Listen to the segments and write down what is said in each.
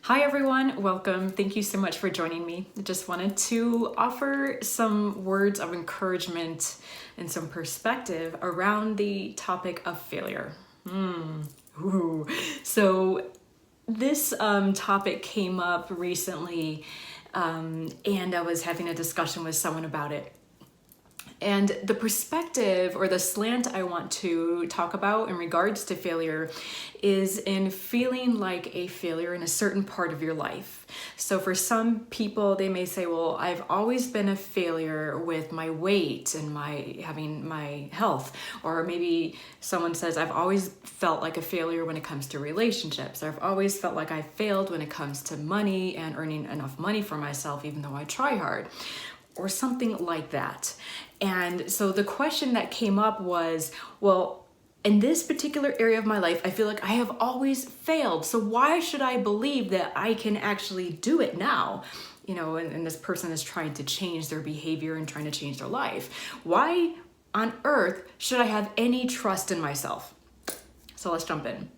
Hi everyone, welcome. Thank you so much for joining me. I just wanted to offer some words of encouragement and some perspective around the topic of failure. Ooh. So this topic came up recently and I was having a discussion with someone about it. And the perspective or the slant I want to talk about in regards to failure is in feeling like a failure in a certain part of your life. So for some people, they may say, well, I've always been a failure with my weight and having my health. Or maybe someone says, I've always felt like a failure when it comes to relationships. Or I've always felt like I failed when it comes to money and earning enough money for myself, even though I try hard. Or something like that. And so the question that came up was, well, in this particular area of my life, I feel like I have always failed. So why should I believe that I can actually do it now? You know, and this person is trying to change their behavior and trying to change their life. Why on earth should I have any trust in myself? So let's jump in.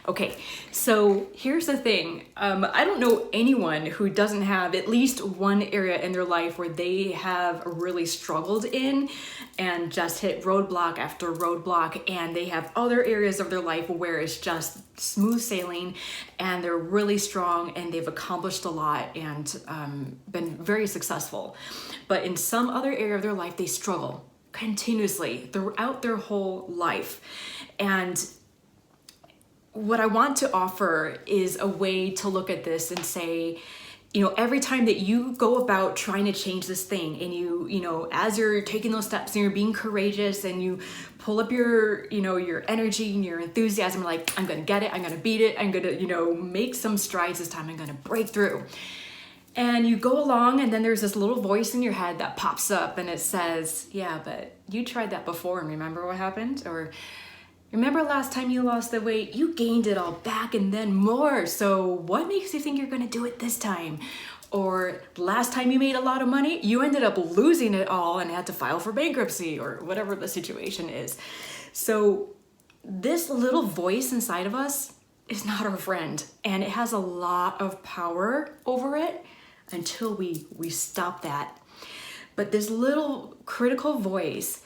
Okay, so here's the thing. I don't know anyone who doesn't have at least one area in their life where they have really struggled in and just hit roadblock after roadblock, and they have other areas of their life where it's just smooth sailing and they're really strong and they've accomplished a lot and been very successful. But in some other area of their life, they struggle continuously throughout their whole life. And what I want to offer is a way to look at this and say, you know, every time that you go about trying to change this thing and you know, as you're taking those steps and you're being courageous and you pull up your energy and your enthusiasm, like, I'm going to get it, I'm going to beat it, I'm going to, make some strides this time, I'm going to break through. And you go along and then there's this little voice in your head that pops up and it says, yeah, but you tried that before and remember what happened? Or remember last time you lost the weight, you gained it all back and then more. So what makes you think you're gonna do it this time? Or last time you made a lot of money, you ended up losing it all and had to file for bankruptcy or whatever the situation is. So this little voice inside of us is not our friend, and it has a lot of power over it until we stop that. But this little critical voice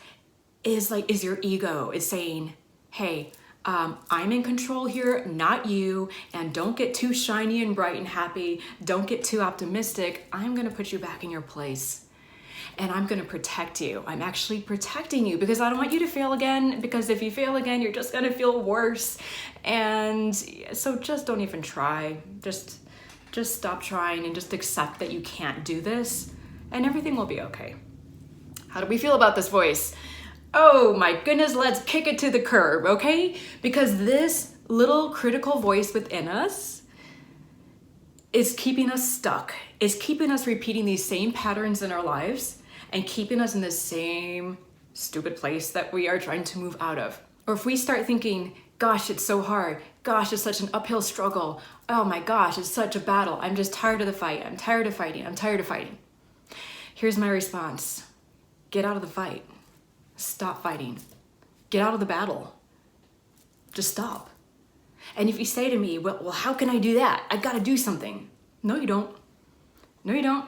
is your ego. It's saying, hey, I'm in control here, not you, and don't get too shiny and bright and happy. Don't get too optimistic. I'm gonna put you back in your place and I'm gonna protect you. I'm actually protecting you because I don't want you to fail again, because if you fail again, you're just gonna feel worse. And so just don't even try. Just stop trying and just accept that you can't do this and everything will be okay. How do we feel about this voice? Oh my goodness, let's kick it to the curb, okay? Because this little critical voice within us is keeping us stuck. It's keeping us repeating these same patterns in our lives and keeping us in the same stupid place that we are trying to move out of. Or if we start thinking, gosh, it's so hard. Gosh, it's such an uphill struggle. Oh my gosh, it's such a battle. I'm just tired of the fight. I'm tired of fighting. I'm tired of fighting. Here's my response. Get out of the fight. Stop fighting. Get out of the battle. Just stop. And if you say to me, well, how can I do that? I gotta do something. No, you don't. No, you don't.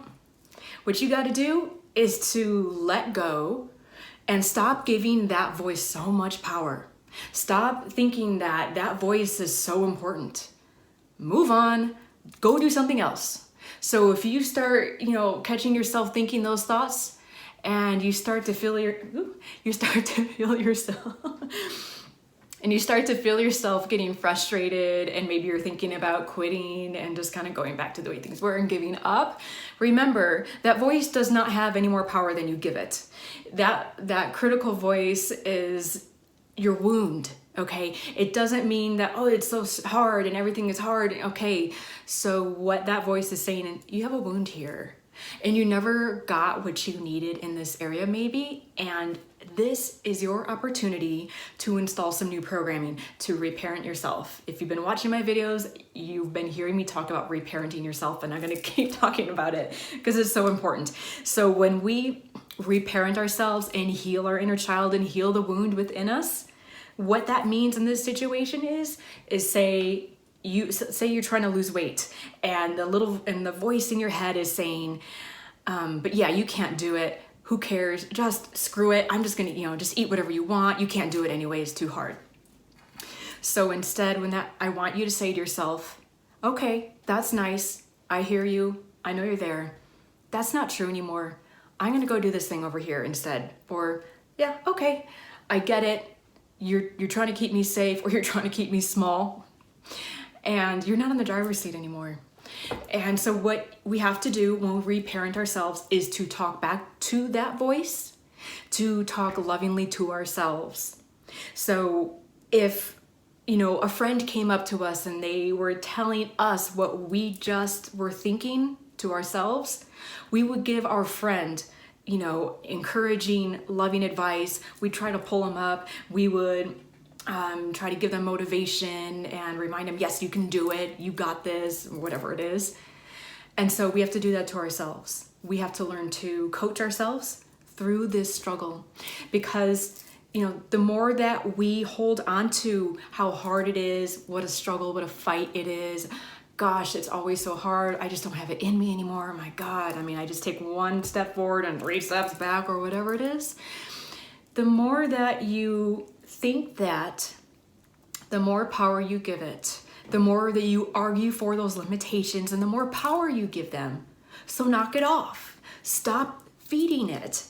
What you gotta do is to let go and stop giving that voice so much power. Stop thinking that that voice is so important. Move on, go do something else. So if you start, catching yourself thinking those thoughts, and you start to feel yourself getting frustrated, and maybe you're thinking about quitting and just kind of going back to the way things were and giving up. Remember, that voice does not have any more power than you give it. That critical voice is your wound, okay? It doesn't mean that, oh, it's so hard and everything is hard. Okay, so what that voice is saying, you have a wound here. And you never got what you needed in this area maybe, and this is your opportunity to install some new programming to reparent yourself. If you've been watching my videos, you've been hearing me talk about reparenting yourself, and I'm gonna keep talking about it because it's so important. So when we reparent ourselves and heal our inner child and heal the wound within us, what that means in this situation is say, you say you're trying to lose weight, and the voice in your head is saying, but yeah, you can't do it. Who cares? Just screw it. I'm just gonna, just eat whatever you want. You can't do it anyway. It's too hard. So instead, I want you to say to yourself, okay, that's nice. I hear you. I know you're there. That's not true anymore. I'm gonna go do this thing over here instead. Or, yeah, okay, I get it. You're trying to keep me safe, or you're trying to keep me small, and you're not in the driver's seat anymore. And so what we have to do when we reparent ourselves is to talk back to that voice, to talk lovingly to ourselves. So if, a friend came up to us and they were telling us what we just were thinking to ourselves, we would give our friend, encouraging, loving advice. We'd try to pull them up. We would try to give them motivation and remind them, yes, you can do it. You got this, whatever it is. And so we have to do that to ourselves. We have to learn to coach ourselves through this struggle, because the more that we hold on to how hard it is, what a struggle, what a fight it is, gosh, it's always so hard. I just don't have it in me anymore. Oh my God. I just take one step forward and 3 steps back, or whatever it is. The more that you think that, the more power you give it, the more that you argue for those limitations, and the more power you give them. So knock it off. Stop feeding it.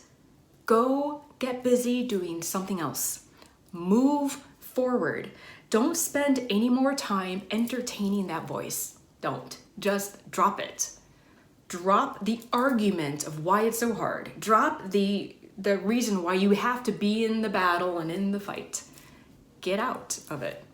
Go get busy doing something else. Move forward. Don't spend any more time entertaining that voice. Don't. Just drop it. Drop the argument of why it's so hard. Drop the reason why you have to be in the battle and in the fight. Get out of it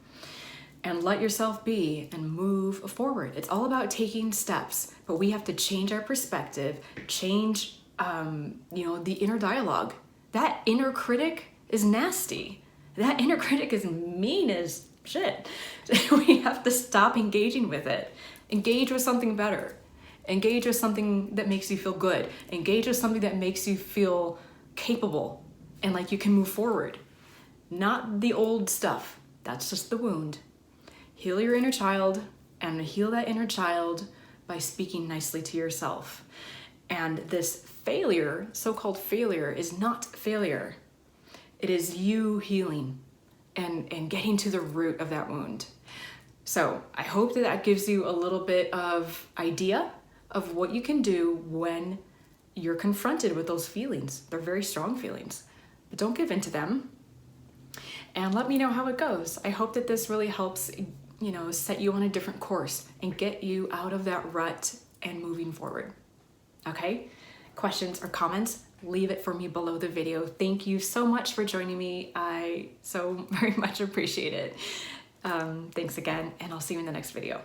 and let yourself be and move forward. It's all about taking steps, but we have to change our perspective, change the inner dialogue. That inner critic is nasty. That inner critic is mean as shit. We have to stop engaging with it. Engage with something better. Engage with something that makes you feel good. Engage with something that makes you feel capable and like you can move forward. Not the old stuff. That's just the wound. Heal your inner child, and heal that inner child by speaking nicely to yourself. And this failure, so-called failure, is not failure. It is you healing and getting to the root of that wound. So I hope that gives you a little bit of idea of what you can do when you're confronted with those feelings. They're very strong feelings, but don't give in to them. And let me know how it goes. I hope that this really helps, set you on a different course and get you out of that rut and moving forward. Okay? Questions or comments, leave it for me below the video. Thank you so much for joining me. I so very much appreciate it. Thanks again, and I'll see you in the next video.